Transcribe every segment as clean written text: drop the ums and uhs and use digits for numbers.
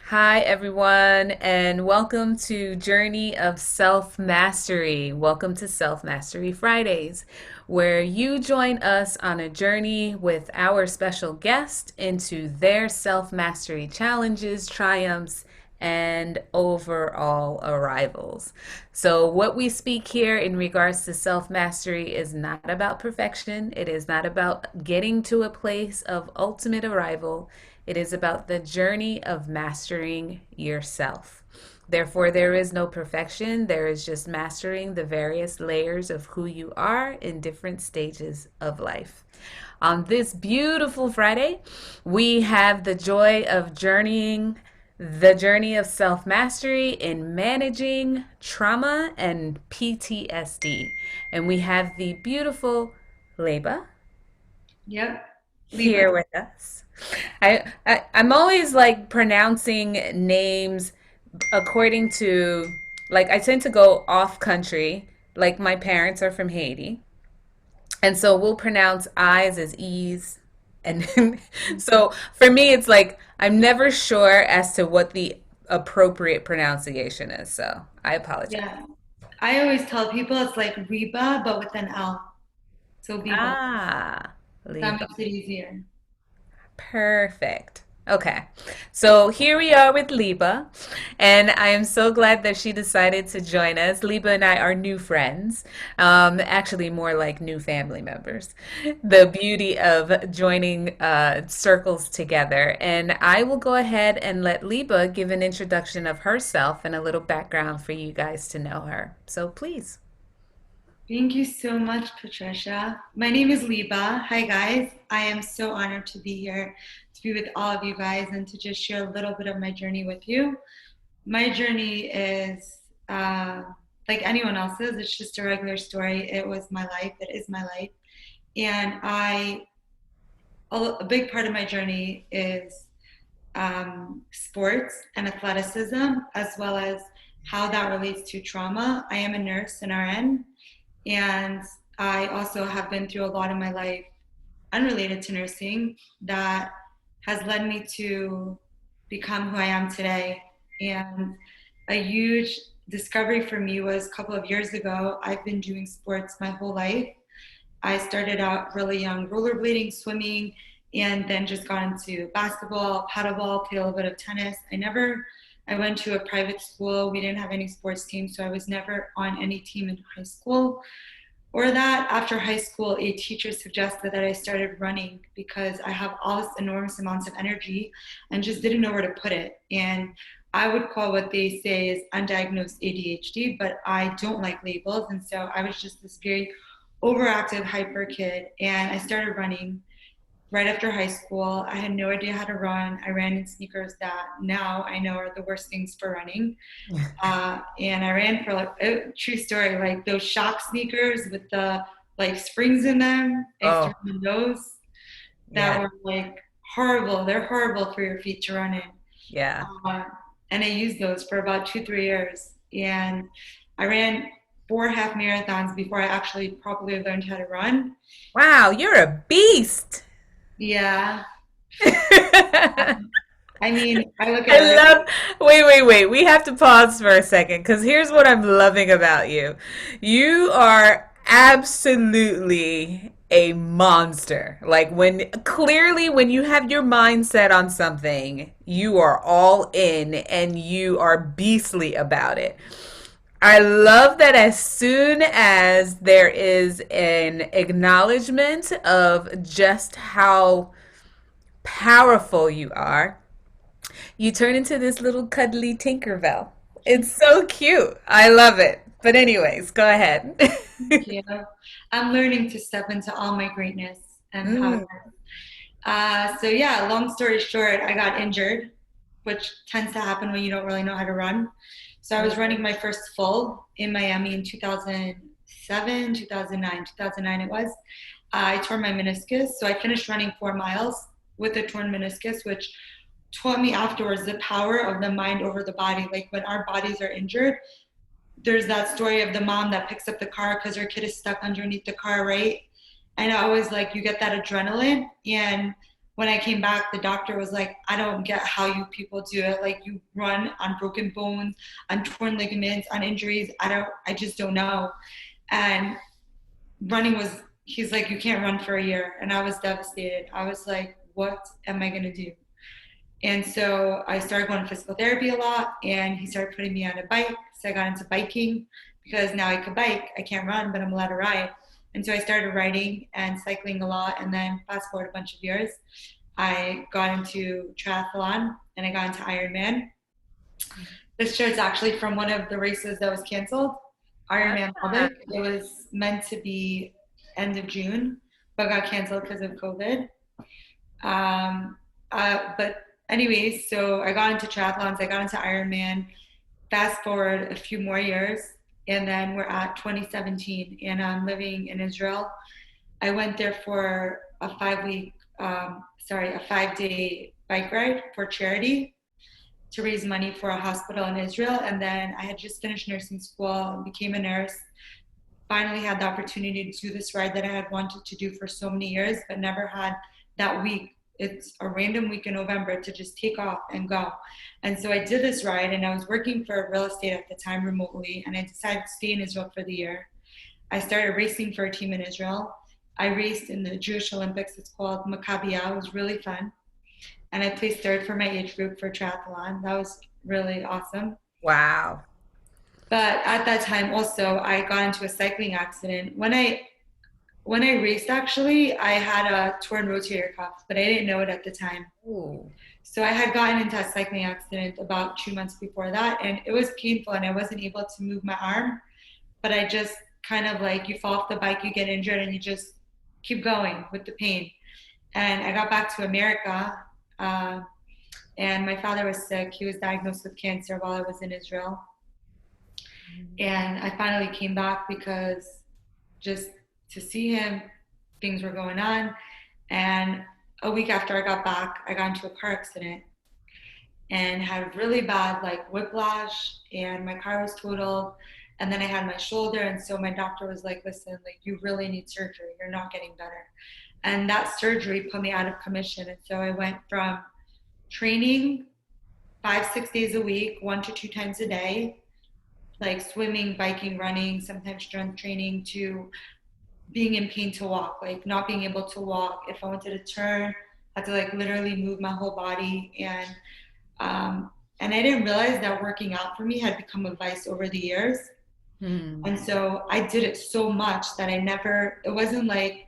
Hi, everyone, and welcome to Journey of Self Mastery. Welcome to Self Mastery Fridays, where you join us on a journey with our special guest into their self mastery challenges, triumphs, and overall arrivals. So, what we speak here in regards to self mastery is not about perfection, it is not about getting to a place of ultimate arrival. It is about the journey of mastering yourself. Therefore, there is no perfection. There is just mastering the various layers of who you are in different stages of life. On this beautiful Friday, we have the joy of journeying the journey of self mastery in managing trauma and PTSD. And we have the beautiful Leba Yep. Leba. here with us. I'm always like pronouncing names according to like I tend to go off country. Like my parents are from Haiti. And so we'll pronounce I's as E's. And so for me it's like I'm never sure as to what the appropriate pronunciation is. So I apologize. Yeah. I always tell people it's like Reba, but with an L. So Leba. Ah, That Leba. makes it easier. Perfect. Okay. So here we are with Liba, and I am so glad that she decided to join us. Liba and I are new friends, actually, more like new family members. The beauty of joining circles together. And I will go ahead and let Liba give an introduction of herself and a little background for you guys to know her. So please. Thank you so much, Patricia. My name is Leba. Hi, guys. I am so honored to be here, to be with all of you guys, and to just share a little bit of my journey with you. My journey is like anyone else's, it's just a regular story. It was my life, it is my life. And a big part of my journey is sports and athleticism, as well as how that relates to trauma. I am a nurse, an RN, and I also have been through a lot in my life unrelated to nursing that has led me to become who I am today. And a huge discovery for me was a couple of years ago. I've been doing sports my whole life. I started out really young, rollerblading, swimming, and then just got into basketball, paddleball, played a little bit of tennis. I went to a private school. We didn't have any sports team, so I was never on any team in high school. Or that after high school, a teacher suggested that I started running because I have all this enormous amounts of energy and just didn't know where to put it. And I would call what they say is undiagnosed ADHD, but I don't like labels. And so I was just this very overactive, hyper kid. And I started running right after high school. I had no idea how to run. I ran in sneakers that now I know are the worst things for running. And I ran for like a true story, like those shock sneakers with the like springs in them. I used to Oh, run in those that yeah, were like horrible. They're horrible for your feet to run in. yeah. Uh, and I used those for about 2, 3 years. And I ran 4 half marathons before I actually properly learned how to run. Wow, you're a beast. Yeah. I mean, I look at I other. love, wait. We have to pause for a second because here's what I'm loving about you. You are absolutely a monster. Like when you have your mind set on something, you are all in and you are beastly about it. I love that as soon as there is an acknowledgement of just how powerful you are, you turn into this little cuddly Tinkerbell. It's so cute. I love it. But anyways, go ahead. Thank you. I'm learning to step into all my greatness and power. Mm. So yeah, long story short, I got injured, which tends to happen when you don't really know how to run. So I was running my first full in Miami in 2007, 2009, 2009 it was. I tore my meniscus. So I finished running 4 miles with a torn meniscus, which taught me afterwards the power of the mind over the body. Like when our bodies are injured, there's that story of the mom that picks up the car because her kid is stuck underneath the car, right? And I always like you get that adrenaline. And when I came back, the doctor was like, I don't get how you people do it. Like you run on broken bones, on torn ligaments, on injuries. I just don't know. And running was, he's like, you can't run for a year. And I was devastated. I was like, what am I going to do? And so I started going to physical therapy a lot, and he started putting me on a bike. So I got into biking because now I could bike. I can't run, but I'm allowed to ride. And so I started riding and cycling a lot. And then fast forward a bunch of years, I got into triathlon and I got into Ironman. This shirt's actually from one of the races that was canceled, Ironman Ah, Public. It was meant to be end of June, but got canceled because of COVID. Um, but anyways, so I got into triathlons, I got into Ironman. Fast forward a few more years, and then we're at 2017, and I'm living in Israel. I went there for a 5 week, a 5 day bike ride for charity to raise money for a hospital in Israel. And then I had just finished nursing school, became a nurse, finally had the opportunity to do this ride that I had wanted to do for so many years, but never had that week. It's a random week in November to just take off and go. And so I did this ride, and I was working for real estate at the time remotely, and I decided to stay in Israel for the year. I started racing for a team in Israel. I raced in the Jewish Olympics. It's called Maccabiah. It was really fun. And I placed third for my age group for triathlon. That was really awesome. wow. But at that time also I got into a cycling accident. When I raced, actually, I had a torn rotator cuff, but I didn't know it at the time. Ooh. So I had gotten into a cycling accident about 2 months before that, and it was painful, and I wasn't able to move my arm. But I just kind of like, you fall off the bike, you get injured, and you just keep going with the pain. And I got back to America, uh, and my father was sick. He was diagnosed with cancer while I was in Israel. And I finally came back because just to see him, things were going on. And a week after I got back, I got into a car accident and had really bad like whiplash, and my car was totaled. And then I had my shoulder, and so my doctor was like, listen, like you really need surgery, you're not getting better. And that surgery put me out of commission. And so I went from training 5 6 days a week, 1 to 2 times a day, like swimming, biking, running, sometimes strength training, to being in pain to walk, like not being able to walk. If I wanted to turn, I had to like literally move my whole body. Um, and I didn't realize that working out for me had become a vice over the years. Hmm. And so I did it so much that I never, it wasn't like,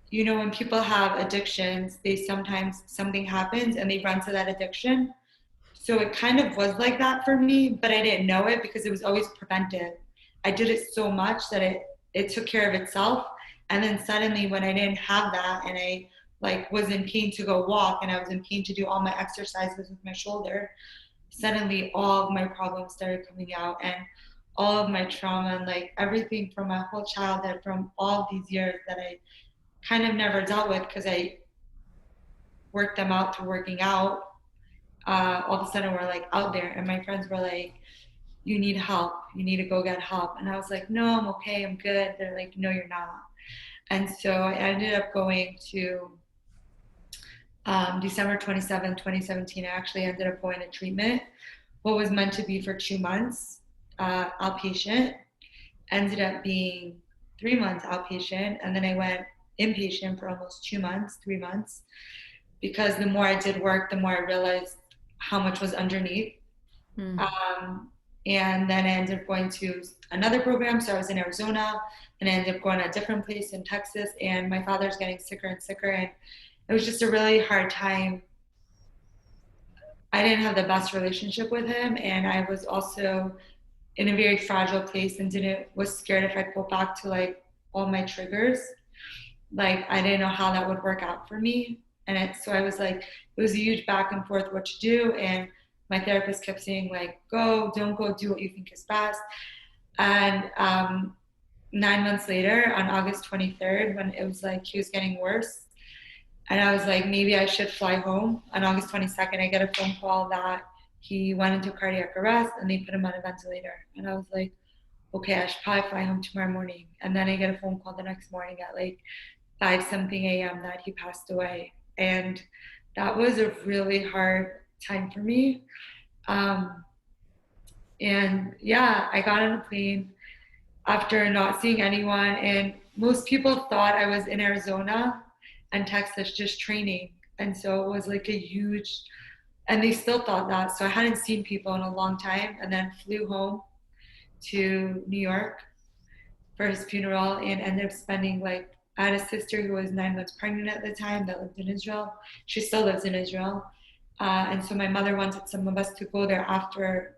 when people have addictions, they sometimes something happens and they run to that addiction. So it kind of was like that for me, but I didn't know it because it was always preventive. I did it so much that it took care of itself. And then suddenly when I didn't have that, and I like was in pain to go walk, and I was in pain to do all my exercises with my shoulder, suddenly all of my problems started coming out, and all of my trauma, and like everything from my whole childhood, from all of these years that I kind of never dealt with because I worked them out through working out. All of a sudden we're like out there, and my friends were like, you need help, you need to go get help. And I was like, no, I'm okay, I'm good. They're like, no, you're not. And so I ended up going to December 27th, 2017. I actually ended up going to treatment. What was meant to be for 2 months outpatient ended up being 3 months outpatient, and then I went inpatient for almost 2 months, 3 months, because the more I did work, the more I realized how much was underneath. Hmm. Um, and then I ended up going to another program. So I was in Arizona, and I ended up going to a different place in Texas. And my father's getting sicker and sicker. And it was just a really hard time. I didn't have the best relationship with him. And I was also in a very fragile place, and didn't was scared if I go back to like all my triggers. Like I didn't know how that would work out for me. And so I was like, it was a huge back and forth what to do. And my therapist kept saying like, go, don't go, do what you think is best. And 9 months later, on August 23rd, when it was like he was getting worse, and I was like, maybe I should fly home. On August 22nd, I get a phone call that he went into cardiac arrest and they put him on a ventilator. And I was like, okay, I should probably fly home tomorrow morning. And then I get a phone call the next morning at like 5 something a.m. that he passed away. And that was a really hard time for me. Um, and yeah, I got on a plane after not seeing anyone. And most people thought I was in Arizona and Texas just training. And so it was like a huge, and they still thought that. So I hadn't seen people in a long time and then flew home to New York for his funeral and ended up spending like, I had a sister who was 9 months pregnant at the time that lived in Israel. She still lives in Israel. And so my mother wanted some of us to go there after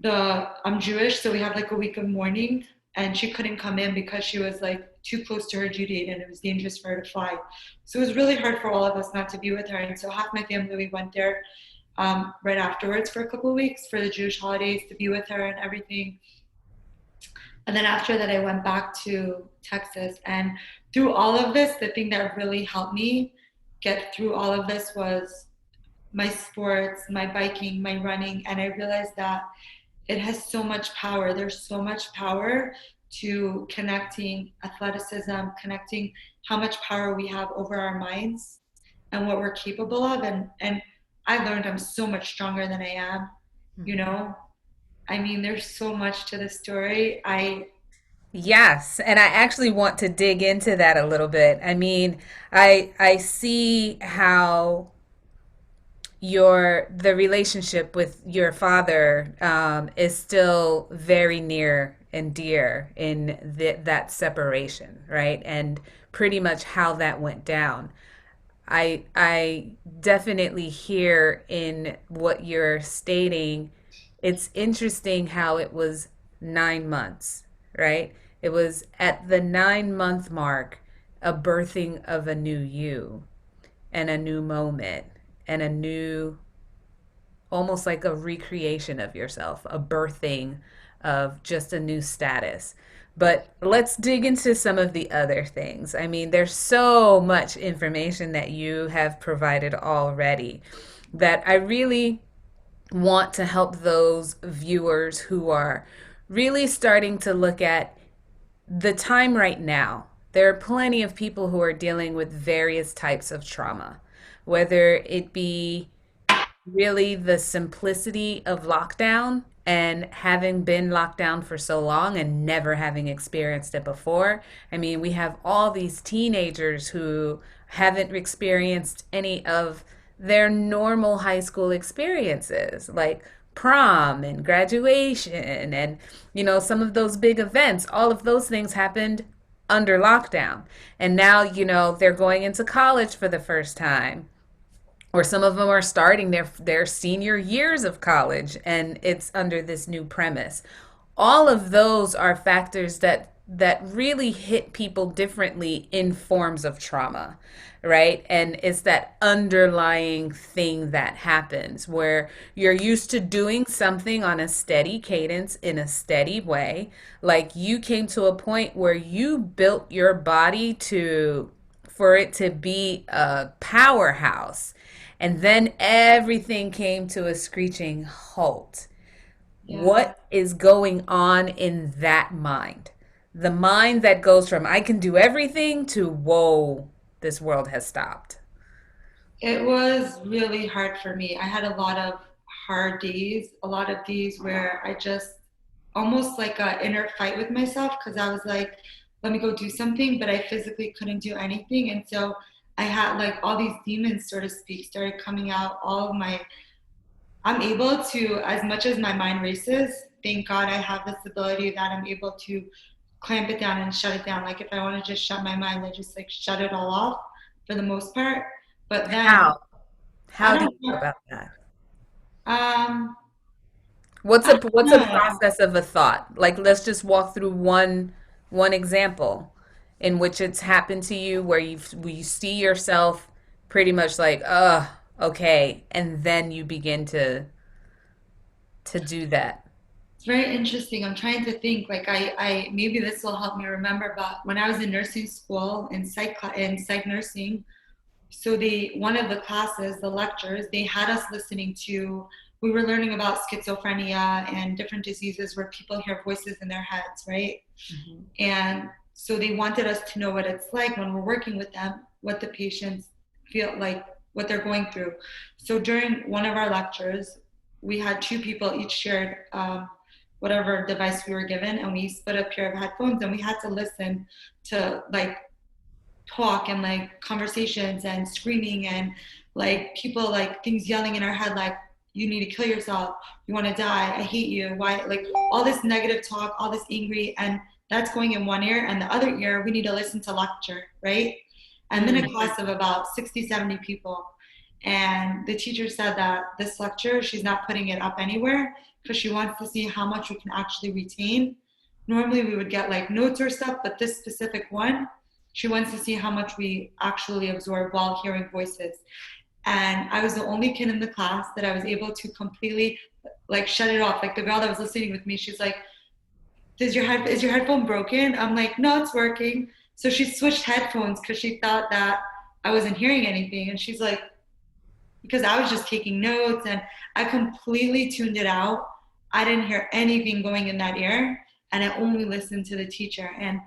I'm Jewish, so we have like a week of mourning, and she couldn't come in because she was like too close to her due date and it was dangerous for her to fly. So it was really hard for all of us not to be with her. And so half my family, we went there right afterwards for a couple of weeks for the Jewish holidays to be with her and everything. And then after that, I went back to Texas. And through all of this, the thing that really helped me get through all of this was my sports, my biking, my running. And I realized that it has so much power. There's so much power to connecting athleticism, connecting how much power we have over our minds and what we're capable of. And I learned I'm so much stronger than I am, you know? I mean, there's so much to the story. Yes, and I actually want to dig into that a little bit. I mean, I see how the relationship with your father is still very near and dear in that separation, right? And pretty much how that went down. I definitely hear in what you're stating. It's interesting how it was 9 months, right? It was at the 9 month mark, a birthing of a new you and a new moment and a new, almost like a recreation of yourself, a birthing of just a new status. But let's dig into some of the other things. I mean, there's so much information that you have provided already that I really want to help those viewers who are really starting to look at the time right now. There are plenty of people who are dealing with various types of trauma, whether it be really the simplicity of lockdown and having been locked down for so long and never having experienced it before. I mean, we have all these teenagers who haven't experienced any of their normal high school experiences, like prom and graduation and some of those big events. All of those things happened under lockdown. And now, they're going into college for the first time, or some of them are starting their senior years of college, and it's under this new premise. All of those are factors that really hit people differently in forms of trauma, right? And it's that underlying thing that happens where you're used to doing something on a steady cadence in a steady way. Like, you came to a point where you built your body to for it to be a powerhouse, and then everything came to a screeching halt. Yeah, What is going on in that mind? The mind that goes from I can do everything to whoa, this world has stopped. it was really hard for me. I had a lot of hard days, a lot of days where I just almost like an inner fight with myself because I was like, let me go do something, but I physically couldn't do anything. And so I had like all these demons, so to speak, started coming out. I'm able to, as much as my mind races, thank God I have this ability that I'm able to clamp it down and shut it down. Like if I want to just shut my mind, I just like shut it all off for the most part. But then How? I How do you don't go know. about that? Um, What's I a don't what's a know. process of a thought? Like, let's just walk through one example in which it's happened to you where you see yourself pretty much like, okay, and then you begin to do that. It's very interesting. I'm trying to think. Like I maybe this will help me remember. But when I was in nursing school in psych nursing, so one of the classes, the lectures, they had us listening to. We were learning about schizophrenia and different diseases where people hear voices in their heads, right? And so they wanted us to know what it's like when we're working with them, what the patients feel like what they're going through. So during one of our lectures, we had two people each shared whatever device we were given, and we split a pair of headphones, and we had to listen to like talk and like conversations and screaming and like people like things yelling in our head like you need to kill yourself, you want to die, I hate you, why, like all this negative talk, all this angry, and that's going in one ear, and the other ear we need to listen to lecture, right? And then a Mm. class of about 60, 70 people, and the teacher said that this lecture she's not putting it up anywhere because she wants to see how much we can actually retain. Normally we would get like notes or stuff, but this specific one, she wants to see how much we actually absorb while hearing voices. And I was the only kid in the class that I was able to completely like shut it off. Like the girl that was listening with me, she's like, is your headphone broken? I'm like, no, it's working. So she switched headphones because she thought that I wasn't hearing anything. And she's like, because I was just taking notes and I completely tuned it out. I didn't hear anything going in that ear, and I only listened to the teacher. And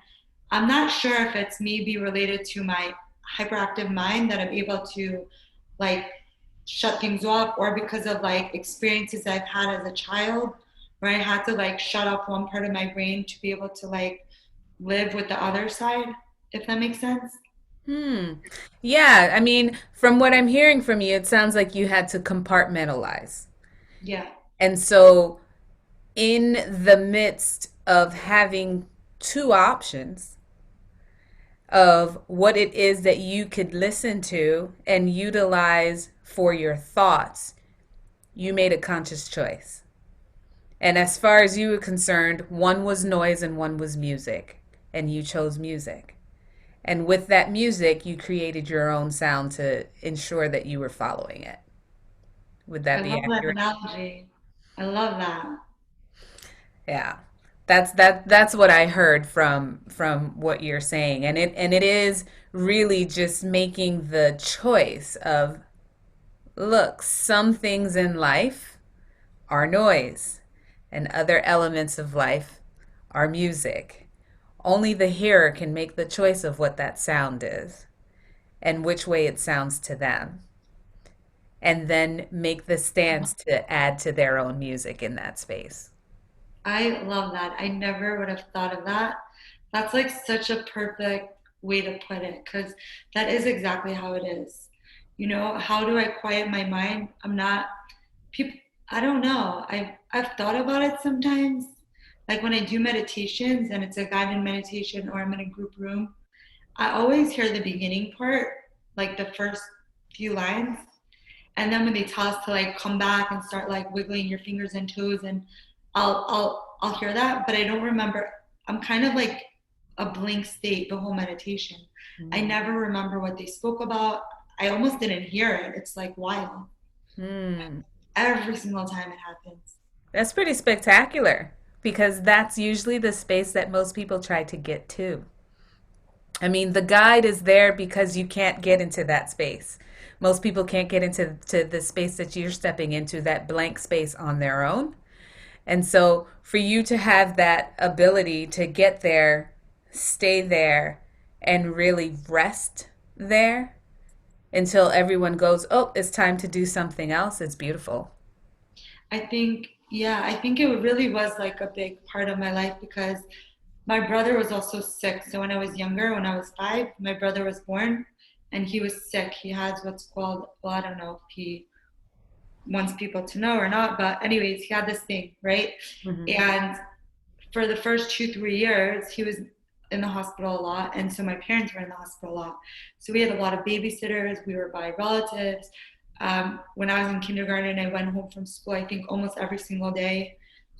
I'm not sure if it's maybe related to my hyperactive mind that I'm able to like shut things off, or because of like experiences I've had as a child where I had to like shut off one part of my brain to be able to like live with the other side, if that makes sense. Hmm. Yeah, I mean, from what I'm hearing from you, it sounds like you had to compartmentalize. Yeah. And so, in the midst of having two options of what it is that you could listen to and utilize for your thoughts, you made a conscious choice. And as far as you were concerned, one was noise and one was music, and you chose music. And with that music, you created your own sound to ensure that you were following it. Would I that be love that accurate? analogy. I love that. Yeah. That's what I heard from what you're saying. And it is really just making the choice of, look, some things in life are noise and other elements of life are music. Only the hearer can make the choice of what that sound is and which way it sounds to them, and then make the stance to add to their own music in that space. I love that. I never would have thought of that. That's like such a perfect way to put it because that is exactly how it is. You know, how do I quiet my mind? I'm not people I don't know. I've thought about it sometimes. Like when I do meditations and it's a guided meditation or I'm in a group room, I always hear the beginning part, like the first few lines. And then when they tell us to like come back and start like wiggling your fingers and toes, and I'll hear that, but I don't remember. I'm kind of like a blank state the whole meditation. I Mm. never remember what they spoke about. I almost didn't hear it. It's like wild. Hmm. Every single time it happens. That's pretty spectacular because that's usually the space that most people try to get to. I mean, the guide is there because you can't get into that space. Most people can't get into the space that you're stepping into, that blank space on their own. And so for you to have that ability to get there, stay there, and really rest there until everyone goes, oh, it's time to do something else, it's beautiful. I think, yeah, I think it really was like a big part of my life because my brother was also sick. So when I was younger, when I was 5, my brother was born and he was sick. He has what's called, well, I don't know if he wants people to know or not, but anyways, he had this thing, right? Mhm. And for the first 2, 3 years, he was in the hospital a lot, and so my parents were in the hospital a lot. So we had a lot of babysitters. We were by relatives. When I was in kindergarten, I went home from school. I think almost every single day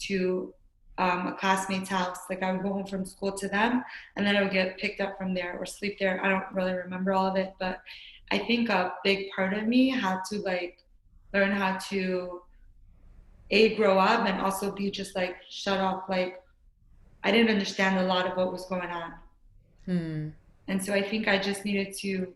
to a classmate's house. Like I would go home from school to them, and then I would get picked up from there or sleep there. I don't really remember all of it, but I think a big part of me had to like learn how to grow up and also be just like shut off. Like I didn't understand a lot of what was going on. Hmm. And so I think I just needed to,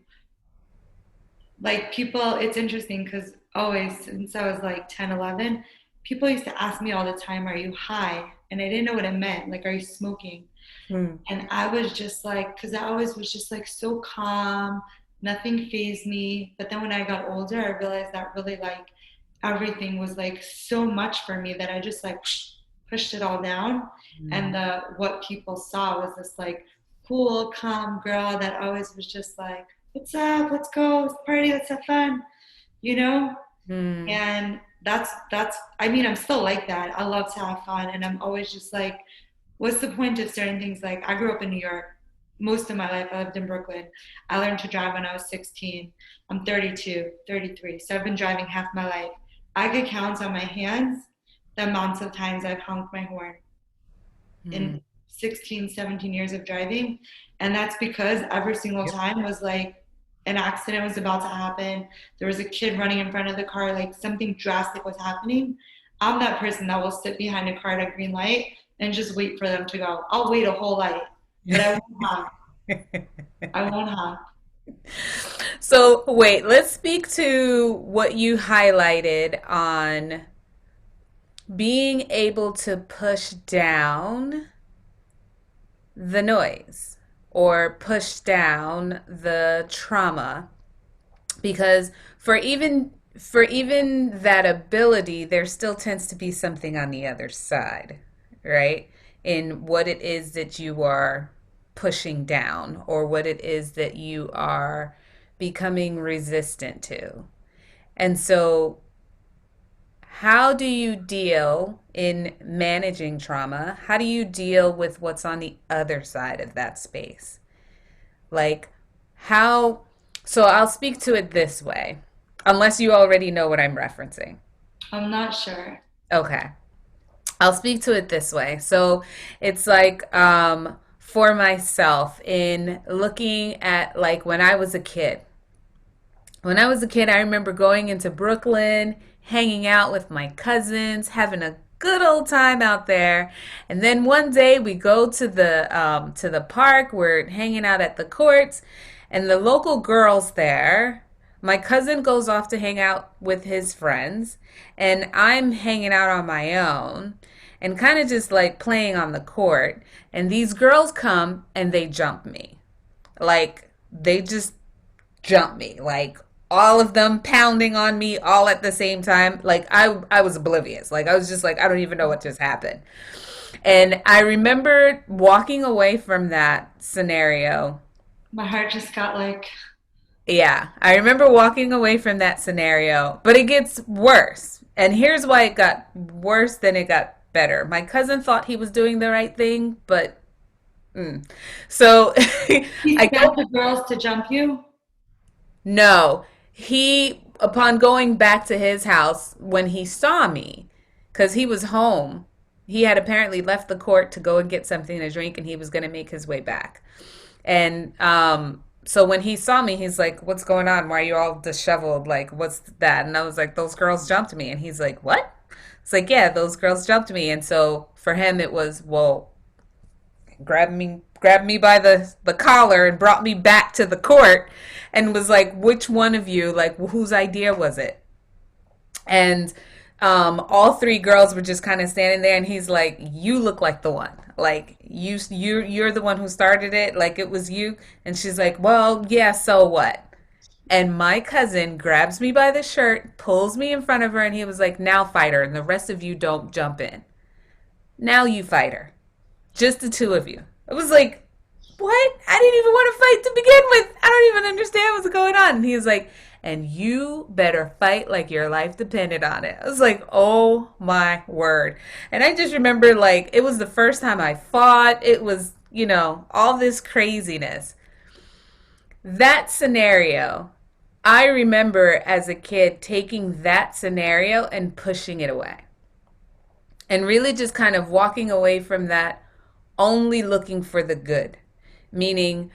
like, people, it's interesting because always since I was like 10, 11, people used to ask me all the time, are you high? And I didn't know what it meant. Like, are you smoking? Hmm. And I was just like, because I always was just like so calm, nothing fazed me. But then when I got older, I realized that really like everything was like so much for me that I just like pushed it all down. And Mm. the what people saw was this like cool, calm girl that always was just like, "What's up? Let's go, let's party, let's have fun," you know? Mm. And that's I mean, I'm still like that. I love to have fun, and I'm always just like, what's the point of certain things? Like, I grew up in New York most of my life. I lived in Brooklyn. I learned to drive when I was 16. I'm 32, 33, so I've been driving half my life. I could count on my hands the amounts of times I've honked my horn Mm. in 16, 17 years of driving. And that's because every single Yep. time was like an accident was about to happen. There was a kid running in front of the car, like something drastic was happening. I'm that person that will sit behind a car at a green light and just wait for them to go. I'll wait a whole light, but I won't honk. I won't honk. So, wait, let's speak to what you highlighted on being able to push down the noise or push down the trauma because for even that ability there still tends to be something on the other side, right? In what it is that you are pushing down or what it is that you are becoming resistant to. And so how do you deal in managing trauma? How do you deal with what's on the other side of that space? Like, how? So I'll speak to it this way, unless you already know what I'm referencing. I'm not sure. Okay. I'll speak to it this way. So it's like, for myself, in looking at like when I was a kid. When I was a kid, I remember going into Brooklyn, hanging out with my cousins, having a good old time out there. And then one day we go to the park. We're hanging out at the courts, and the local girls there. My cousin goes off to hang out with his friends, and I'm hanging out on my own and kind of just like playing on the court. And these girls come and they jump me. Like they just jump me. Like all of them pounding on me all at the same time. Like I was oblivious. Like I was just like I don't even know what just happened. And I remember walking away from that scenario. My heart just got like, Yeah, I remember walking away from that scenario, but it gets worse. And here's why it got worse than it got better. My cousin thought he was doing the right thing, but so he I sent go. the girls to jump you. No, he, upon going back to his house when he saw me, because he was home, he had apparently left the court to go and get something to drink and he was going to make his way back. And so when he saw me, he's like, "What's going on? Why are you all disheveled? Like, what's that?" And I was like, "Those girls jumped me." And he's like, "What?" It's like, "Yeah, those girls jumped me." And so for him, it was, well, grabbed me by the collar and brought me back to the court and was like, which one of you, like, whose idea was it? And all three girls were just kind of standing there and he's like, you look like the one, like you're the one who started it, like it was you. And she's like, well, yeah, so what? And my cousin grabs me by the shirt, pulls me in front of her, and he was like, now fight her and the rest of you don't jump in. Now you fight her, just the two of you. It was like, what? I didn't even want to fight to begin with. I don't even understand what's going on. And he was like, and you better fight like your life depended on it. I was like, oh my word. And I just remember like it was the first time I fought. It was, all this craziness. That scenario, I remember as a kid taking that scenario and pushing it away and really just kind of walking away from that only looking for the good, meaning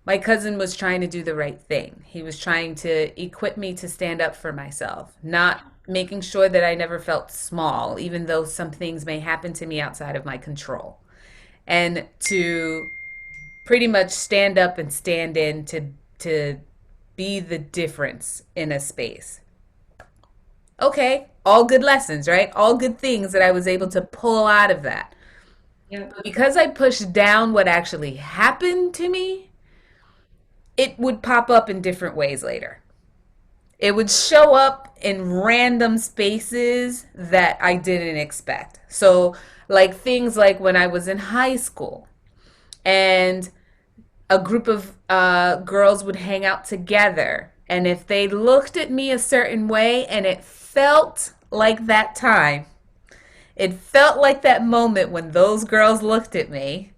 my cousin was trying to do the right thing. He was trying to equip me to stand up for myself, not making sure that I never felt small, even though some things may happen to me outside of my control. And to pretty much stand up and stand in to be the difference in a space. Okay, all good lessons, right? All good things that I was able to pull out of that. Yep. But because I pushed down what actually happened to me, it would pop up in different ways later. It would show up in random spaces that I didn't expect. So, like things like when I was in high school and a group of girls would hang out together. And if they looked at me a certain way and it felt like that time, it felt like that moment when those girls looked at me,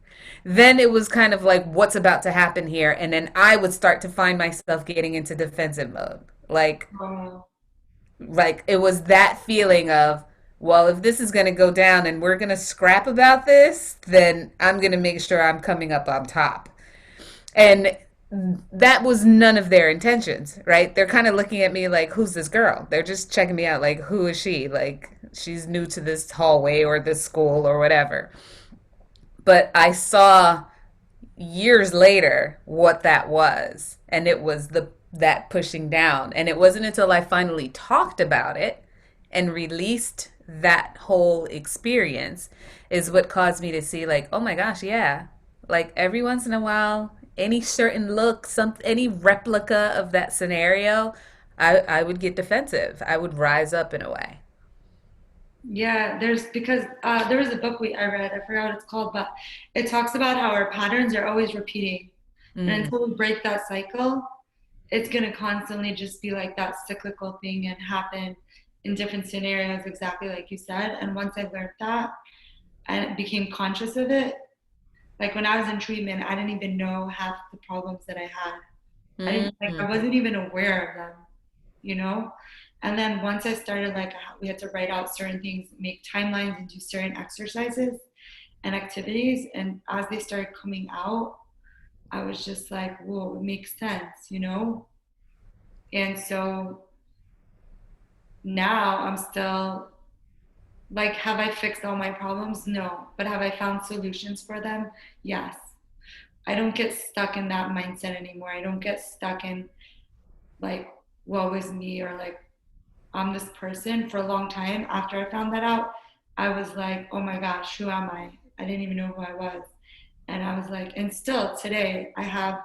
then it was kind of like, what's about to happen here? And then I would start to find myself getting into defensive mode. Oh, Like it was that feeling of, well, if this is going to go down and we're going to scrap about this, then I'm going to make sure I'm coming up on top. And that was none of their intentions, right? They're kind of looking at me like, who's this girl? They're just checking me out like, who is she? Like, she's new to this hallway or this school or whatever. But I saw years later what that was, and it was the that pushing down. And it wasn't until I finally talked about it and released that whole experience is what caused me to see like, oh my gosh, yeah, like every once in a while, any certain look, some any replica of that scenario, I would get defensive. I would rise up in a way. yeah, there's because there was a book I read, I forgot what it's called, but it talks about how our patterns are always repeating. And Mm. until we break that cycle, it's going to constantly just be like that cyclical thing and happen in different scenarios, exactly like you said. And once I learned that and became conscious of it, like when I was in treatment, I didn't even know half the problems that I had. I didn't like I Mm. wasn't even aware of them, you know? And then once I started like we had to write out certain things, make timelines and do certain exercises and activities. And as they started coming out, I was just like, whoa, it makes sense, you know? And so now I'm still like, have I fixed all my problems? No. But have I found solutions for them? Yes. I don't get stuck in that mindset anymore. I don't get stuck in like, woe is me or like, I'm this person. For a long time after I found that out, I was like, oh my gosh, who am I? I didn't even know who I was. And I was like, and still today, I have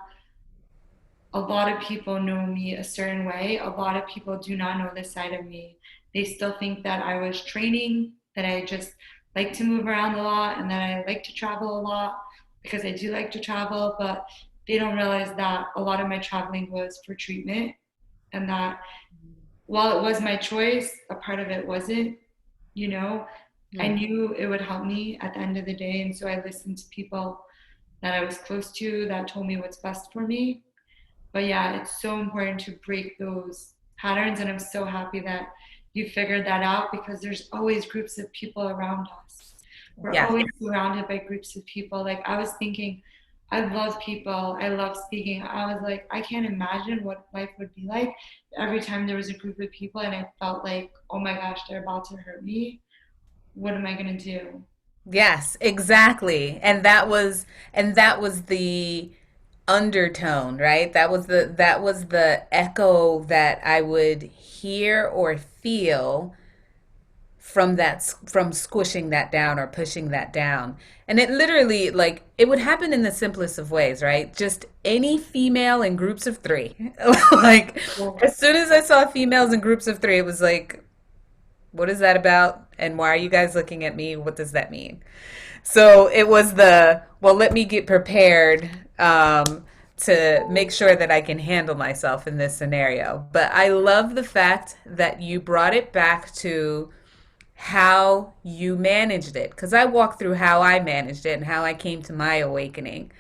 a lot of people know me a certain way. A lot of people do not know this side of me. They still think that I was training, that I just like to move around a lot, and that I like to travel a lot because I do like to travel. But they don't realize that a lot of my traveling was for treatment, and that while it was my choice, a part of it wasn't, you know. I Mm. knew it would help me at the end of the day. And so I listened to people that I was close to that told me what's best for me. But yeah, it's so important to break those patterns. And I'm so happy that you figured that out because there's always groups of people around us. We're Yeah. always surrounded by groups of people. Like I was thinking, I love people. I love speaking. I was like, I can't imagine what life would be like every time there was a group of people and I felt like, oh my gosh, they're about to hurt me. What am I gonna do? Yes, exactly. And that was the undertone, right? That was the echo that I would hear or feel from squishing that down or pushing that down. And it literally like it would happen in the simplest of ways, right? Just any female in groups of 3. Like Well, as soon as I saw females in groups of 3, it was like, what is that about? And why are you guys looking at me? What does that mean? So it was the, well, let me get prepared to make sure that I can handle myself in this scenario. But I love the fact that you brought it back to how you managed it. Because I walked through how I managed it and how I came to my awakening.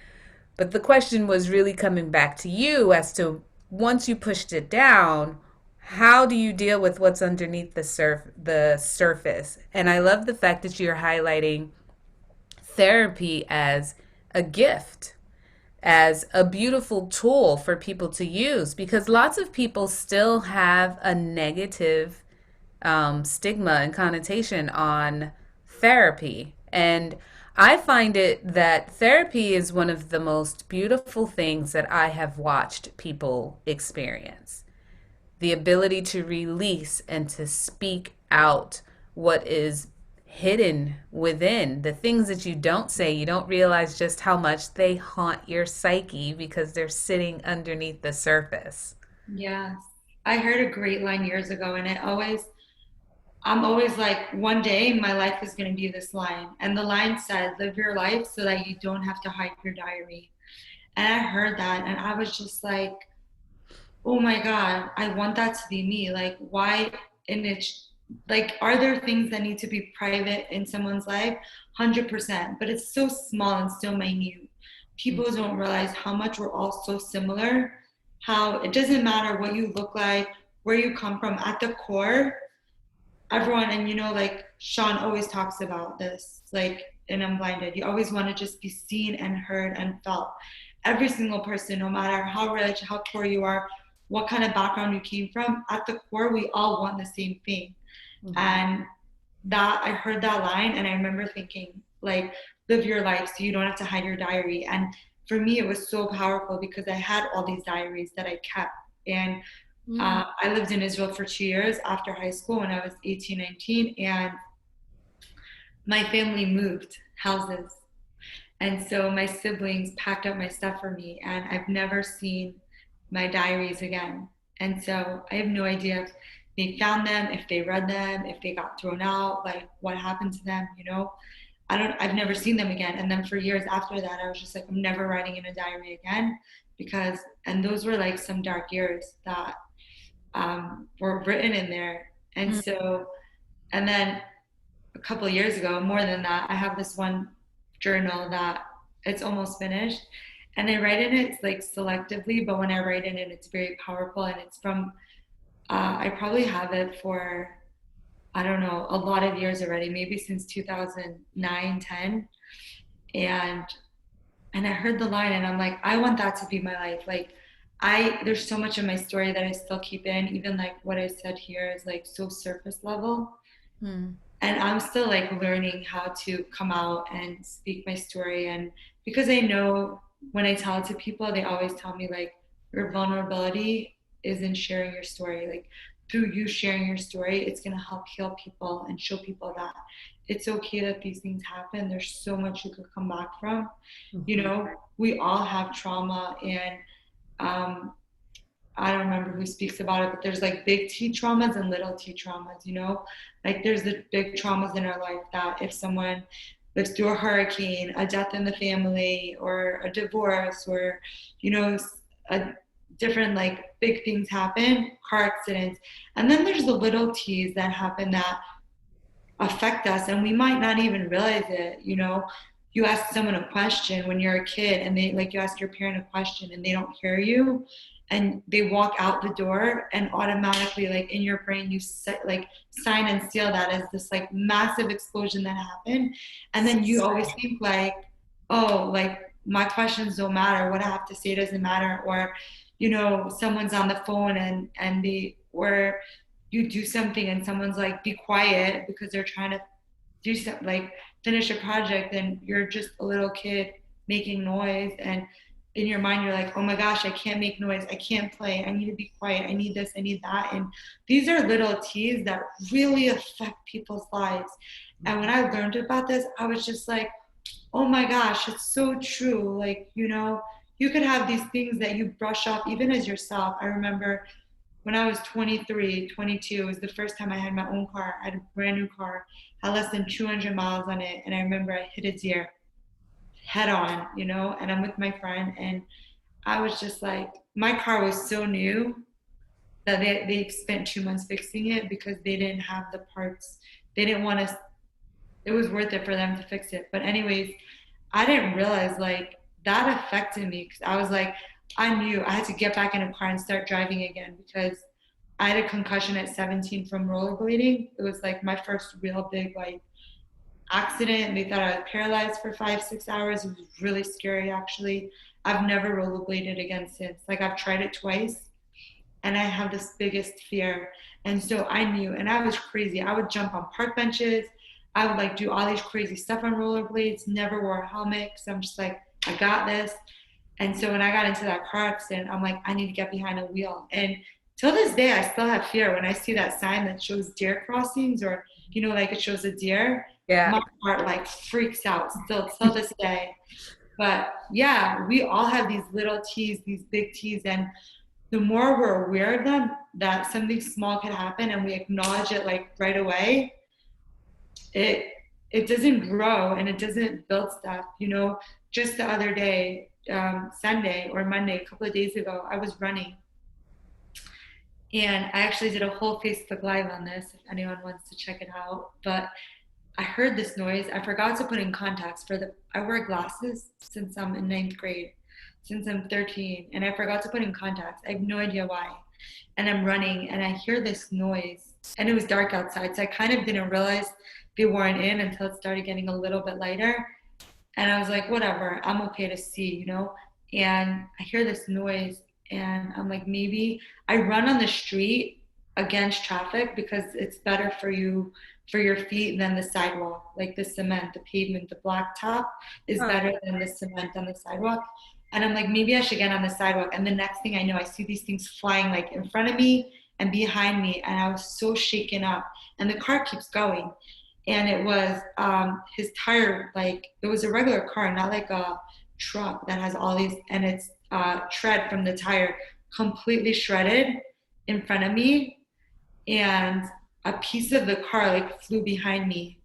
But the question was really coming back to you as to once you pushed it down, how do you deal with what's underneath the surface? And I love the fact that you're highlighting therapy as a gift, as a beautiful tool for people to use, because lots of people still have a negative stigma and connotation on therapy. And I find it that therapy is one of the most beautiful things that I have watched people experience. The ability to release and to speak out what is hidden within. The things that you don't say, you don't realize just how much they haunt your psyche because they're sitting underneath the surface. Yes. I heard a great line years ago, and I'm always like, one day my life is going to be this line. And the line said, live your life so that you don't have to hide your diary. And I heard that, and I was just like, oh my God, I want that to be me. Like, why? And it's like, are there things that need to be private in someone's life? 100%. But it's so small and so minute. People don't realize how much we're all so similar, how it doesn't matter what you look like, where you come from. At the core, everyone, and like Sean always talks about this, like in Unblinded, you always want to just be seen and heard and felt. Every single person, no matter how rich, how poor you are, what kind of background you came from, at the core, we all want the same thing. Mm-hmm. And that I heard that line, and I remember thinking, like, live your life so you don't have to hide your diary. And for me, it was so powerful because I had all these diaries that I kept. And Mm-hmm. I lived in Israel for 2 years after high school when I was 18, 19, and my family moved houses. And so my siblings packed up my stuff for me, and I've never seen my diaries again. And so I have no idea if they found them, if they read them, if they got thrown out, like what happened to them. I've never seen them again. And then for years after that, I was just like, I'm never writing in a diary again and those were like some dark years that were written in there. And so, and then a couple of years ago, more than that, I have this one journal that it's almost finished. And I write in it like selectively, but when I write in it, it's very powerful. And it's from, I probably have it for, I don't know, a lot of years already, maybe since 2009, 10. And and I heard the line and I'm like, I want that to be my life. Like there's so much of my story that I still keep in, even like what I said here is like so surface level. Mm-hmm. And I'm still like learning how to come out and speak my story. And because I know when I tell it to people, they always tell me like your vulnerability is in sharing your story. Like through you sharing your story, it's gonna help heal people and show people that it's okay that these things happen. There's so much you could come back from. You Mm-hmm. know, we all have trauma, and um, I don't remember who speaks about it, but there's like big T traumas and little T traumas. Like there's the big traumas in our life that if someone lives through a hurricane, a death in the family, or a divorce, or, you know, a different like big things happen, car accidents. And then there's the little T's that happen that affect us and we might not even realize it. You ask someone a question when you're a kid and they like you ask your parent a question and they don't hear you and they walk out the door and automatically like in your brain you set like sign and seal that as this like massive explosion that happened, and then you always think like, oh, like my questions don't matter, what I have to say doesn't matter, or someone's on the phone and they or you do something and someone's like be quiet because they're trying to do something like finish a project and you're just a little kid making noise, and in your mind you're like, oh my gosh, I can't make noise, I can't play, I need to be quiet, I need this, I need that. And these are little T's that really affect people's lives. And when I learned about this, I was just like, oh my gosh, it's so true. Like, you could have these things that you brush off even as yourself. I remember when I was 23, 22, it was the first time I had my own car. I had a brand new car, had less than 200 miles on it. And I remember I hit a deer head on, and I'm with my friend. And I was just like, my car was so new that they spent 2 months fixing it because they didn't have the parts. They didn't want to, it was worth it for them to fix it. But, anyways, I didn't realize like that affected me because I was like, I knew I had to get back in a car and start driving again because I had a concussion at 17 from rollerblading. It was like my first real big like accident. They thought I was paralyzed for 5, 6 hours. It was really scary actually. I've never rollerbladed again since. Like I've tried it twice and I have this biggest fear. And so I knew, and I was crazy. I would jump on park benches. I would like do all these crazy stuff on rollerblades, never wore a helmet because I'm just like, I got this. And so when I got into that car accident, I'm like, I need to get behind a wheel. And till this day, I still have fear when I see that sign that shows deer crossings or, like it shows a deer. Yeah. my heart like freaks out still till this day. But yeah, we all have these little T's, these big T's, and the more we're aware of them, that something small can happen and we acknowledge it like right away, it it doesn't grow and it doesn't build stuff. Just the other day, Sunday or Monday, a couple of days ago, I was running, and I actually did a whole Facebook Live on this if anyone wants to check it out. But I heard this noise. I forgot to put in contacts for the. I wear glasses since I'm in ninth grade, since I'm 13, and I forgot to put in contacts. I have no idea why. And I'm running, and I hear this noise, and it was dark outside, so I kind of didn't realize they weren't in until it started getting a little bit lighter. And I was like, whatever, I'm okay to see. And I hear this noise, and I'm like, maybe I run on the street against traffic because it's better for your feet than the sidewalk, like the cement, the pavement, the blacktop is Huh. better than the cement on the sidewalk. And I'm like, maybe I should get on the sidewalk. And the next thing I know, I see these things flying like in front of me and behind me. And I was so shaken up. And the car keeps going. And it was his tire, like it was a regular car, not like a truck that has all these, and it's tread from the tire completely shredded in front of me, and a piece of the car like flew behind me,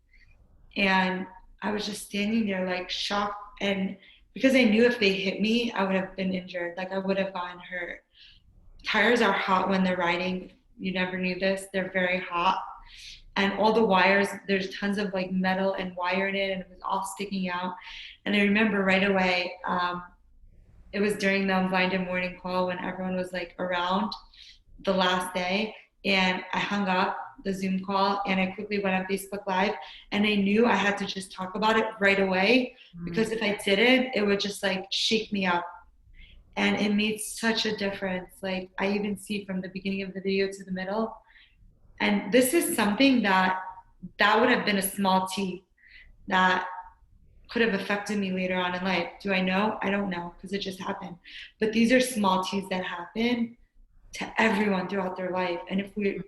and I was just standing there like shocked, and because I knew if they hit me, I would have been injured, like I would have gotten hurt. Tires are hot when they're riding. You never knew this. They're very hot, and all the wires, there's tons of like metal and wire in it, and it was all sticking out. And I remember right away, it was during the blinded morning call when everyone was like around the last day, and I hung up the Zoom call and I quickly went on Facebook Live, and I knew I had to just talk about it right away because if I didn't, it would just like shake me up. And it made such a difference. Like I even see from the beginning of the video to the middle. And this is something that would have been a small T that could have affected me later on in life. Do I know? I don't know because it just happened. But these are small T's that happen to everyone throughout their life. And if we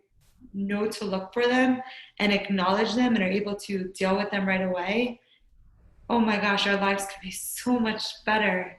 know to look for them and acknowledge them and are able to deal with them right away, oh my gosh, our lives could be so much better.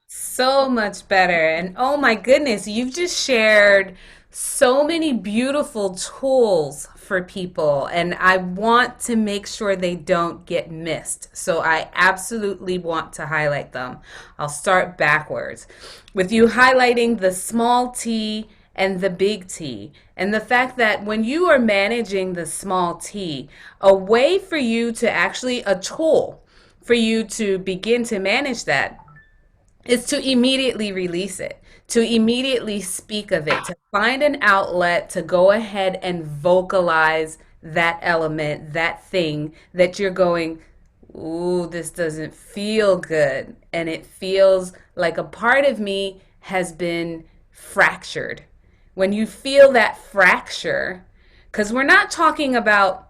So much better. And oh my goodness, you've just shared so many beautiful tools for people. And I want to make sure they don't get missed. So I absolutely want to highlight them. I'll start backwards with you highlighting the small t and the big T. And the fact that when you are managing the small t, a way for you to actually, a tool for you to begin to manage that is to immediately release it, to immediately speak of it, to find an outlet to go ahead and vocalize that element, that thing that you're going, ooh, this doesn't feel good. And it feels like a part of me has been fractured. When you feel that fracture, because we're not talking about,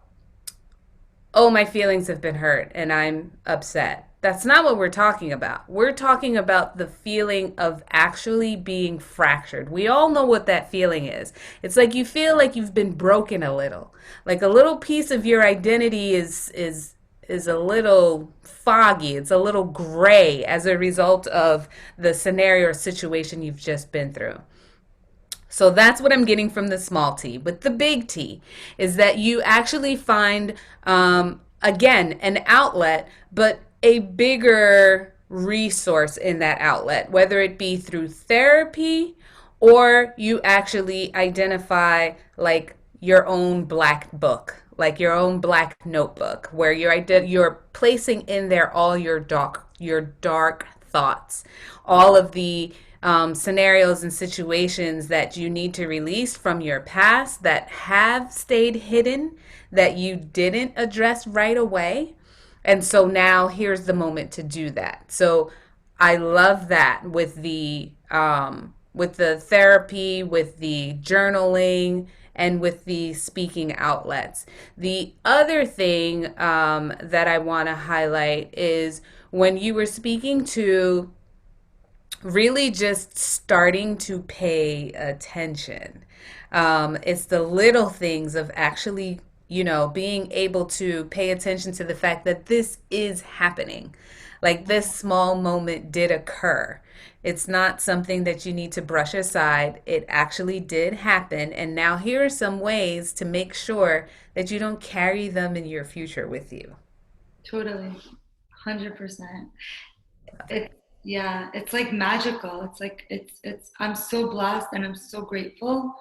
oh, my feelings have been hurt and I'm upset. That's not what we're talking about. We're talking about the feeling of actually being fractured. We all know what that feeling is. It's like you feel like you've been broken a little. Like a little piece of your identity is a little foggy. It's a little gray as a result of the scenario or situation you've just been through. So that's what I'm getting from the small t. But the big T is that you actually find, again, an outlet, but a bigger resource in that outlet, whether it be through therapy or you actually identify like your own black book, like your own black notebook, where you're placing in there all your dark thoughts, all of the scenarios and situations that you need to release from your past that have stayed hidden, that you didn't address right away. And so now here's the moment to do that. So I love that with the therapy, with the journaling, and with the speaking outlets. The other thing that I want to highlight is when you were speaking to really just starting to pay attention. It's the little things of actually being able to pay attention to the fact that this is happening. Like this small moment did occur. It's not something that you need to brush aside. It actually did happen. And now here are some ways to make sure that you don't carry them in your future with you. Totally. 100%. It's yeah, it's like magical. It's like it's I'm so blessed and I'm so grateful,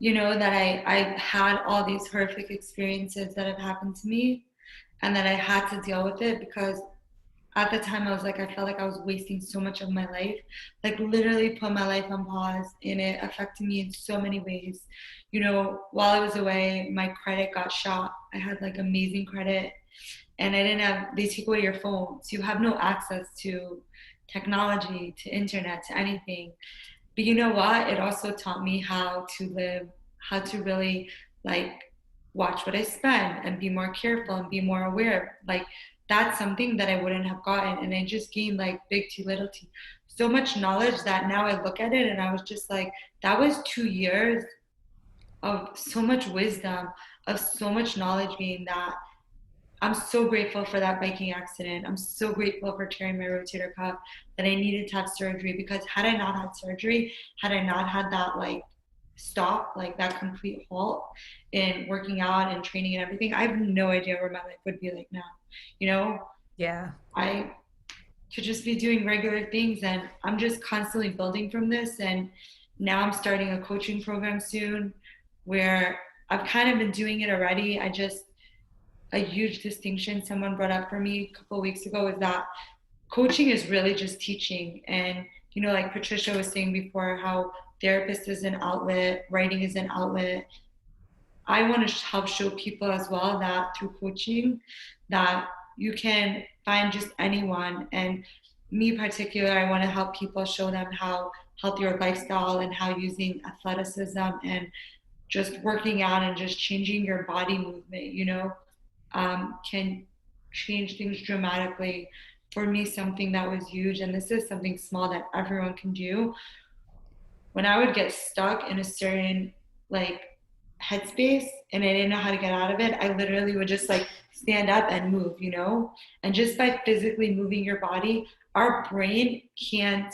that I had all these horrific experiences that have happened to me and that I had to deal with it because at the time I was like I felt like I was wasting so much of my life. Like literally put my life on pause and it affected me in so many ways. While I was away, my credit got shot. I had like amazing credit and I didn't have, they take away your phone. So you have no access to technology, to internet, to anything. But you know what? It also taught me how to live, how to really like watch what I spend and be more careful and be more aware. Like that's something that I wouldn't have gotten. And I just gained like big T, little t. So much knowledge that now I look at it and I was just like, that was 2 years of so much wisdom, of so much knowledge being that I'm so grateful for that biking accident. I'm so grateful for tearing my rotator cuff that I needed to have surgery because had I not had surgery, had I not had that like stop, like that complete halt in working out and training and everything, I have no idea where my life would be like now. You know, Yeah. I could just be doing regular things and I'm just constantly building from this. And now I'm starting a coaching program soon where I've kind of been doing it already. A huge distinction someone brought up for me a couple of weeks ago is that coaching is really just teaching. And, like Patricia was saying before, how therapist is an outlet, writing is an outlet. I want to help show people as well that through coaching, that you can find just anyone. And me particular, I want to help people show them how healthier lifestyle and how using athleticism and just working out and just changing your body movement, can change things dramatically. For me, something that was huge, and this is something small that everyone can do. When I would get stuck in a certain like headspace and I didn't know how to get out of it, I literally would just like stand up and move, And just by physically moving your body, our brain can't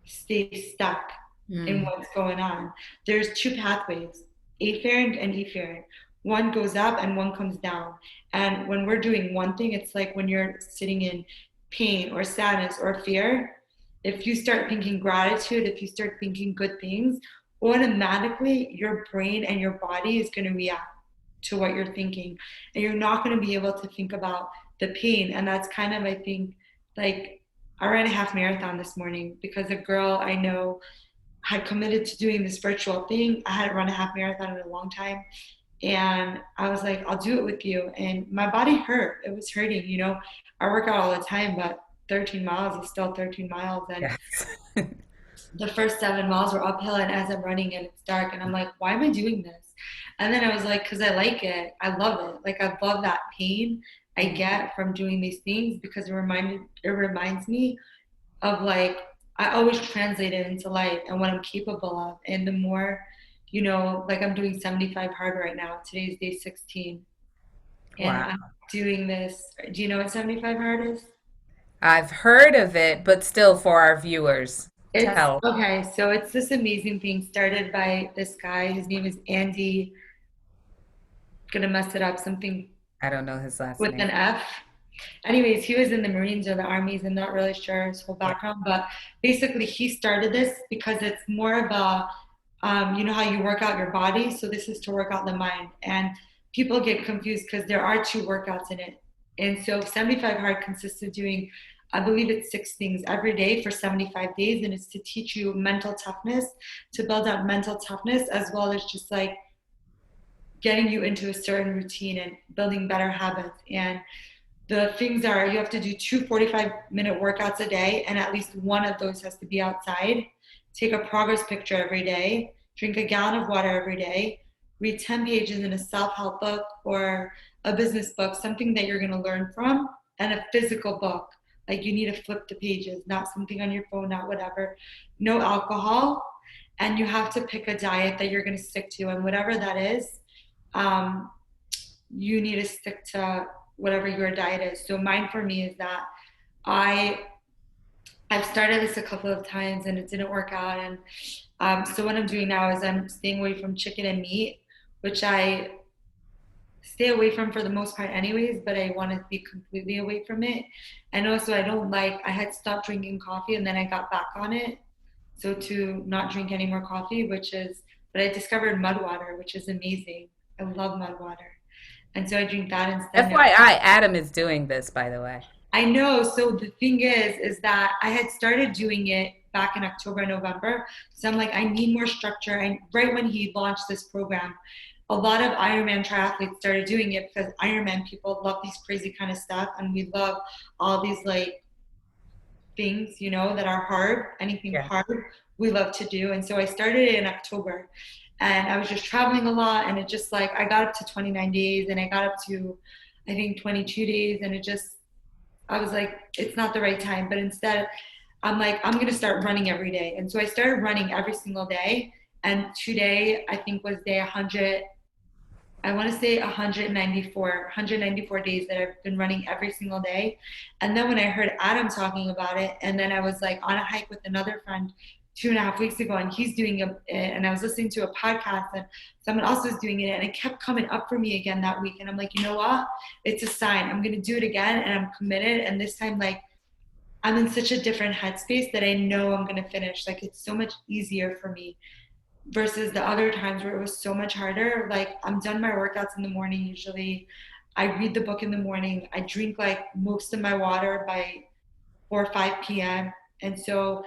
stay stuck in Mm. what's going on. There's two pathways, afferent and efferent. One goes up and one comes down. And when we're doing one thing, it's like when you're sitting in pain or sadness or fear, if you start thinking gratitude, if you start thinking good things, automatically your brain and your body is going to react to what you're thinking. And you're not going to be able to think about the pain. And that's kind of, I think, like I ran a half marathon this morning because a girl I know had committed to doing this virtual thing. I hadn't run a half marathon in a long time. And I was like, I'll do it with you. And my body hurt. It was hurting. I work out all the time, but 13 miles is still 13 miles. And Yes. the first 7 miles were uphill. And as I'm running and it's dark, and I'm like, why am I doing this? And then I was like, because I like it. I love it. Like, I love that pain I get from doing these things because it reminds me of like I always translate it into life and what I'm capable of. And the more, like I'm doing 75 hard right now. Today's day 16. And Wow. I'm doing this. Do you know what 75 hard is? I've heard of it, but still for our viewers, It's tell. okay. So it's this amazing thing started by this guy. His name is Andy. Gonna mess it up. Something I don't know his last with name. an F. Anyways, he was in the Marines or the Armies. I'm not really sure his whole Yeah. background, but basically he started this because it's more of a, you know how you work out your body. So this is to work out the mind. And people get confused because there are two workouts in it. And so 75 hard consists of doing, I believe it's 6 things every day for 75 days. And it's to teach you mental toughness, to build up mental toughness, as well as just like getting you into a certain routine and building better habits. And the things are you have to do two 45-minute workouts a day, and at least one of those has to be outside. Take a progress picture every day. Drink a gallon of water every day. Read 10 pages in a self help book or a business book, something that you're going to learn from, and a physical book. Like you need to flip the pages, not something on your phone, not whatever. No alcohol. And you have to pick a diet that you're going to stick to, and whatever that is, um, you need to stick to whatever your diet is. So mine for me is that I I've started this a couple of times and it didn't work out. And so what I'm doing now is I'm staying away from chicken and meat, which I stay away from for the most part anyways, but I want to be completely away from it. And also I don't like, I had stopped drinking coffee and then I got back on it. So to not drink any more coffee, which is, but I discovered mud water, which is amazing. I love mud water. And so I drink that instead now. FYI, Adam is doing this, by the way. I know. So the thing is that I had started doing it back in October, November. So I'm like, I need more structure. And right when he launched this program, a lot of Ironman triathletes started doing it because Ironman people love these crazy kind of stuff. And we love all these like things, that are hard, anything Yeah. hard, we love to do. And so I started it in October and I was just traveling a lot. And it just like, I got up to 29 days and I got up to, I think, 22 days. And it just, I was like, it's not the right time. But instead, I'm like, I'm going to start running every day. And so I started running every single day. And today, I think, was day 100. I want to say 194 days that I've been running every single day. And then when I heard Adam talking about it, and then I was like on a hike with another friend 2.5 weeks ago, and he's doing it, and I was listening to a podcast, and someone else was doing it, and it kept coming up for me again that week. And I'm like, you know what? It's a sign. I'm going to do it again, and I'm committed. And this time, like, I'm in such a different headspace that I know I'm going to finish. Like, it's so much easier for me versus the other times where it was so much harder. Like, I'm done my workouts in the morning usually. I read the book in the morning. I drink like most of my water by 4 or 5 p.m. And so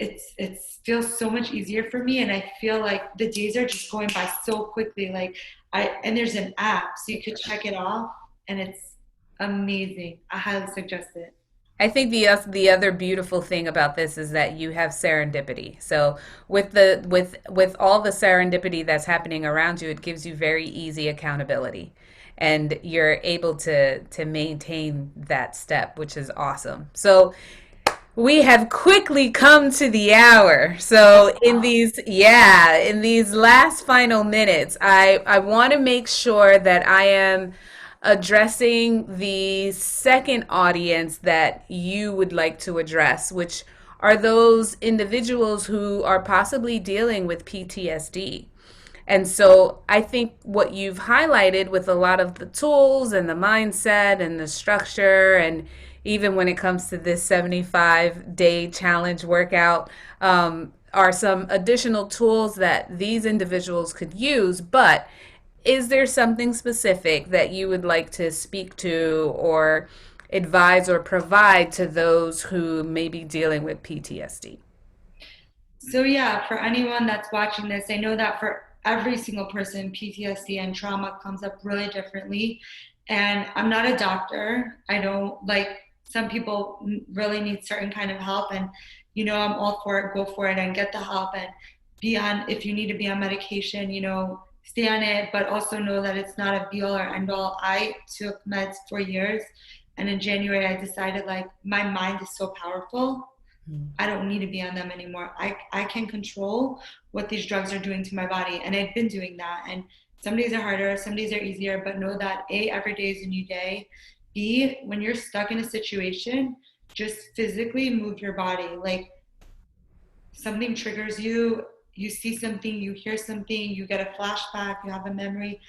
it feels so much easier for me, and I feel like the days are just going by so quickly. Like, and there's an app so you could check it off, and it's amazing. I highly suggest it. I think the other beautiful thing about this is that you have serendipity. So with all the serendipity that's happening around you, it gives you very easy accountability. And you're able to maintain that step, which is awesome. So we have quickly come to the hour. So in these last final minutes, I want to make sure that I am addressing the second audience that you would like to address, which are those individuals who are possibly dealing with PTSD. And so I think what you've highlighted with a lot of the tools and the mindset and the structure, and even when it comes to this 75-day challenge workout, are some additional tools that these individuals could use. But is there something specific that you would like to speak to or advise or provide to those who may be dealing with PTSD? So yeah, for anyone that's watching this, I know that for every single person, PTSD and trauma comes up really differently. And I'm not a doctor. I don't like, some people really need certain kind of help, and I'm all for it. Go for it and get the help, and be on, if you need to be on medication, stay on it, but also know that it's not a be all or end all. I took meds for years, and in January I decided, like, my mind is so powerful. I don't need to be on them anymore. I can control what these drugs are doing to my body. And I've been doing that. And some days are harder, some days are easier, but know that A, every day is a new day. B, when you're stuck in a situation, just physically move your body. Like, something triggers you, you see something, you hear something, you get a flashback, you have a memory.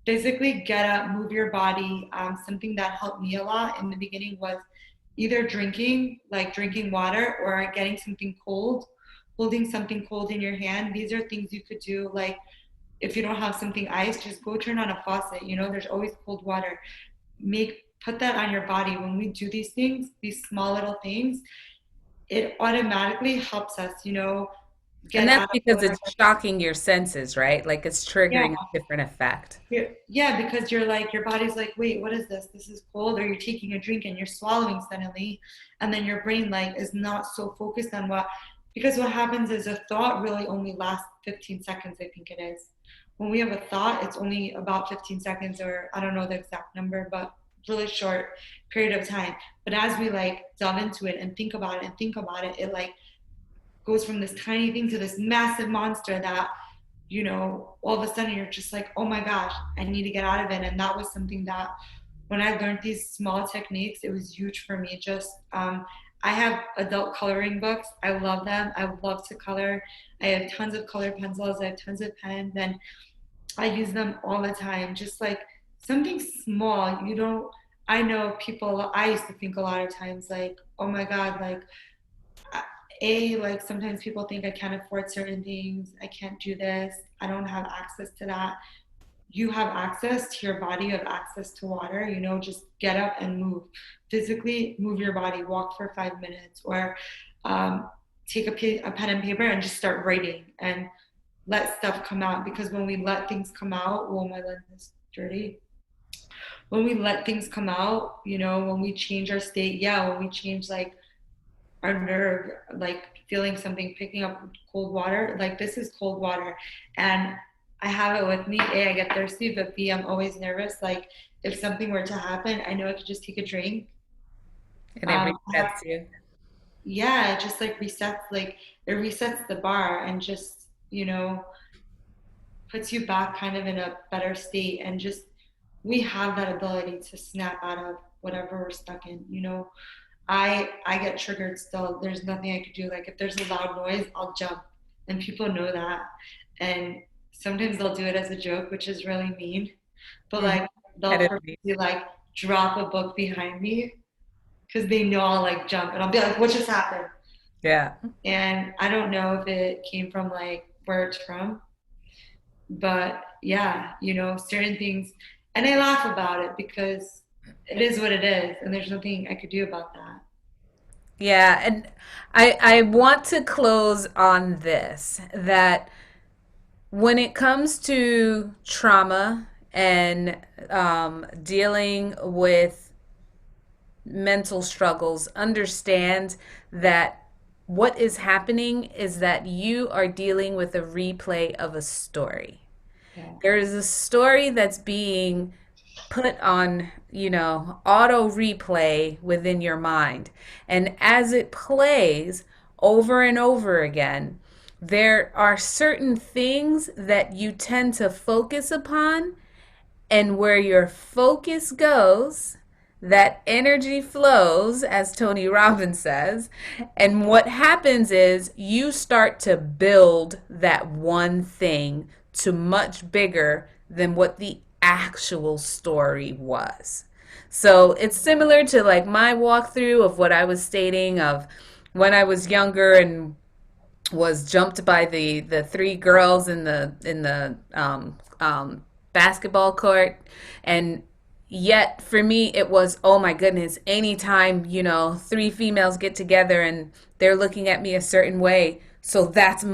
Physically get up, move your body. Something that helped me a lot in the beginning was either drinking, like drinking water, or getting something cold, holding something cold in your hand. These are things you could do. Like, if you don't have something ice, just go turn on a faucet. There's always cold water. Put that on your body. When we do these things, these small little things, it automatically helps us, And get that's out of because whatever. it's shocking your senses, right? Like it's Yeah, triggering a different effect. yeah, because you're like, your body's like, wait, what is this? This is cold. Or you're taking a drink and you're swallowing suddenly, and then your brain, like, is not so focused on because what happens is a thought really only lasts 15 seconds, I think it is. When we have a thought, it's only about 15 seconds, or I don't know the exact number, but really short period of time. But as we like delve into it and think about it, it like goes from this tiny thing to this massive monster that all of a sudden you're just like, oh my gosh, I need to get out of it. And that was something that when I learned these small techniques, it was huge for me. I have adult coloring books. I love them. I love to color. I have tons of color pencils. I have tons of pens, and I use them all the time. Just like something small, I know people, I used to think a lot of times like, oh my God, like, like sometimes people think I can't afford certain things. I can't do this. I don't have access to that. You have access to your body, you have access to water, just get up and move. Physically move your body, walk for 5 minutes, or take a pen and paper and just start writing and let stuff come out. Because when we let things come out, well, my lens is dirty. When we let things come out, when we change our state, yeah, when we change like our nerve, like feeling something, picking up cold water, like this is cold water. And I have it with me. A, I get thirsty, but B, I'm always nervous. Like if something were to happen, I know I could just take a drink. And it resets you. Yeah, it just like resets, like it resets the bar and just, puts you back kind of in a better state. And just, we have that ability to snap out of whatever we're stuck in. I get triggered still. There's nothing I could do. Like if there's a loud noise, I'll jump, and people know that. And sometimes they'll do it as a joke, which is really mean. But Mhm. like That they'll is me. purposely like drop a book behind me because they know I'll like jump, and I'll be like, "What just happened?" Yeah. And I don't know if it came from like where it's from, but yeah, certain things, and I laugh about it because it is what it is, and there's nothing I could do about that. Yeah, and I want to close on this that when it comes to trauma and dealing with mental struggles, understand that what is happening is that you are dealing with a replay of a story. Yeah. There is a story that's being put on, auto replay within your mind. And as it plays over and over again, there are certain things that you tend to focus upon, and where your focus goes, that energy flows, as Tony Robbins says. And what happens is you start to build that one thing to much bigger than what the actual story was. So it's similar to like my walkthrough of what I was stating of when I was younger and was jumped by the three girls in the basketball court. And yet for me it was, oh my goodness, anytime three females get together and they're looking at me a certain way, so that's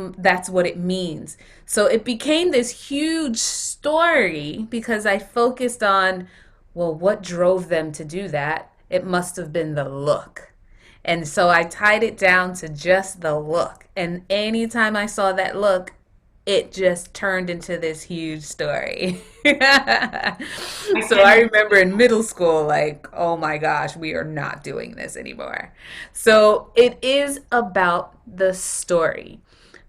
what it means. So it became this huge story because I focused on, well, what drove them to do that? It must have been the look. And so I tied it down to just the look. And anytime I saw that look, it just turned into this huge story. I So I can. remember in middle school, like, oh my gosh, we are not doing this anymore. So it is about the story.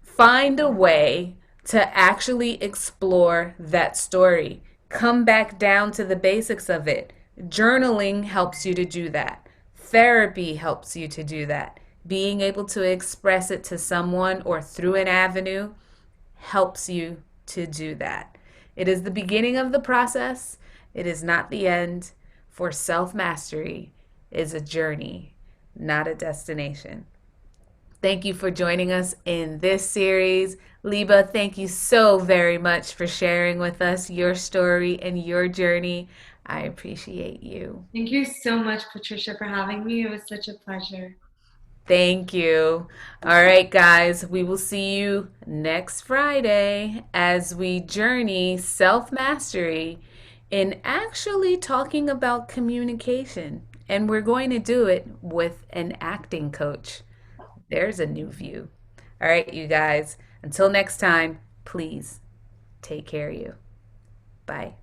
Find a way to actually explore that story. Come back down to the basics of it. Journaling helps you to do that. Therapy helps you to do that. Being able to express it to someone or through an avenue helps you to do that. It is the beginning of the process, it is not the end. For self mastery is a journey, not a destination. Thank you for joining us in this series. Leba, thank you so very much for sharing with us your story and your journey. I appreciate you. Thank you so much, Patricia, for having me. It was such a pleasure. Thank you. All right, guys, we will see you next Friday as we journey self mastery in actually talking about communication. And we're going to do it with an acting coach. There's a new view. All right, you guys, until next time, please take care of you. Bye.